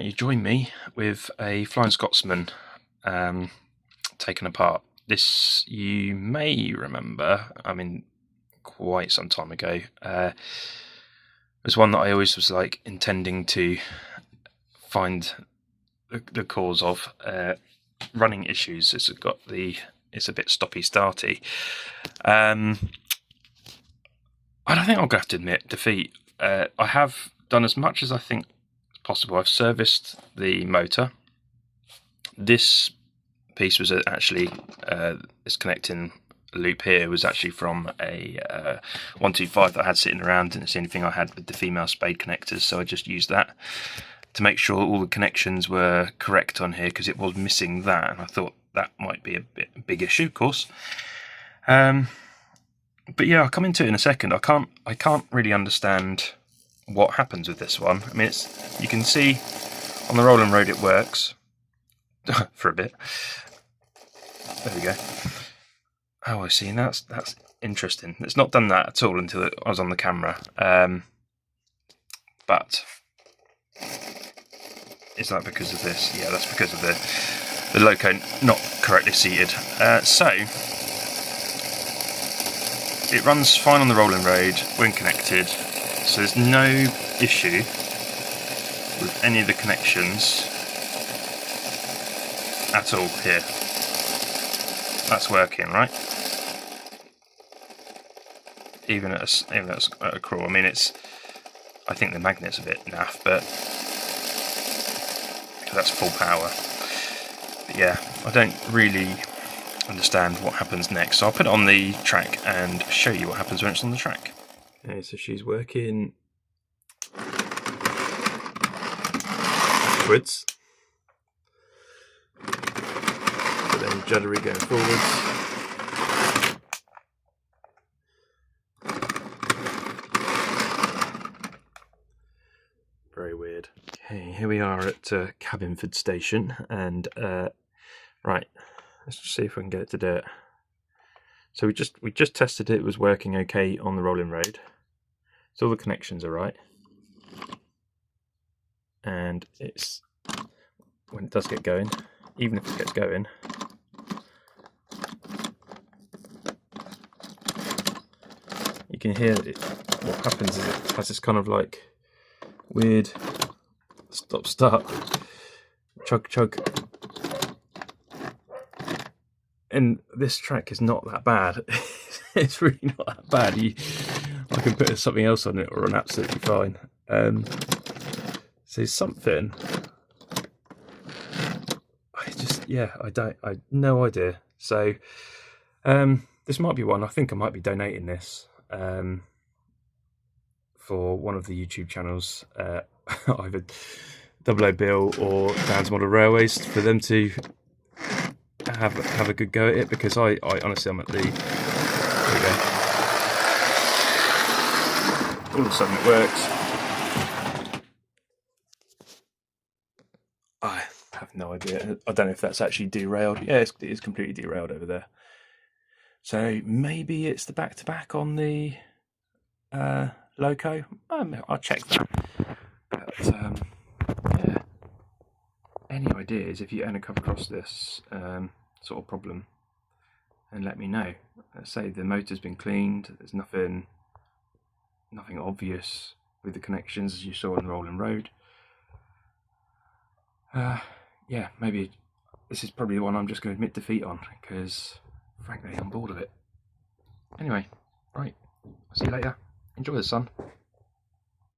Right, you join me with a Flying Scotsman taken apart. This, you may remember, I mean, quite some time ago, was one that I always was like intending to find the cause of running issues. It's a bit stoppy-starty. I don't think I'll have to admit defeat. I have done as much as I think possible. I've serviced the motor. This piece was actually this connecting loop here was actually from a 125 that I had sitting around, and it's the only thing I had with the female spade connectors, so I just used that to make sure all the connections were correct on here, because it was missing that, and I thought that might be a big issue, of course. But yeah, I'll come into it in a second. I can't really understand what happens with this one. I mean, you can see on the rolling road it works for a bit. There we go. Oh, I see. That's interesting. It's not done that at all until I was on the camera. But is that because of this? Yeah, that's because of the loco not correctly seated. So it runs fine on the rolling road when connected. So there's no issue with any of the connections at all here. That's working, right? Even at a crawl. I mean, I think the magnet's a bit naff, but that's full power. But yeah, I don't really understand what happens next, so I'll put it on the track and show you what happens when it's on the track. Okay, so she's working backwards, but then juddery going forwards. Very weird. Okay, here we are at Cabinford Station, and right, let's just see if we can get it to do it. So we just tested it was working okay on the rolling road. So all the connections are right, and it's when it does get going, even if it gets going, you can hear it. What happens is it has this kind of like weird stop-start, chug-chug. And this track is not that bad. It's really not that bad. I can put something else on it or run absolutely fine. So something. I no idea. So this might be one. I think I might be donating this for one of the YouTube channels, either Double O Bill or Dan's Model Railways, for them to have a good go at it, because I honestly, I'm at the, there we go, all of a sudden it works. I have no idea. I don't know if that's actually derailed. Yeah, it is completely derailed over there. So maybe it's the back-to-back on the loco. I'll check that. But yeah. Any ideas if you ever come across this sort of problem, and let me know. Let's say the motor's been cleaned, there's nothing obvious with the connections as you saw on the rolling road. Yeah, maybe this is probably the one I'm just going to admit defeat on, because frankly I'm bored of it. Anyway, right, I'll see you later. Enjoy the sun.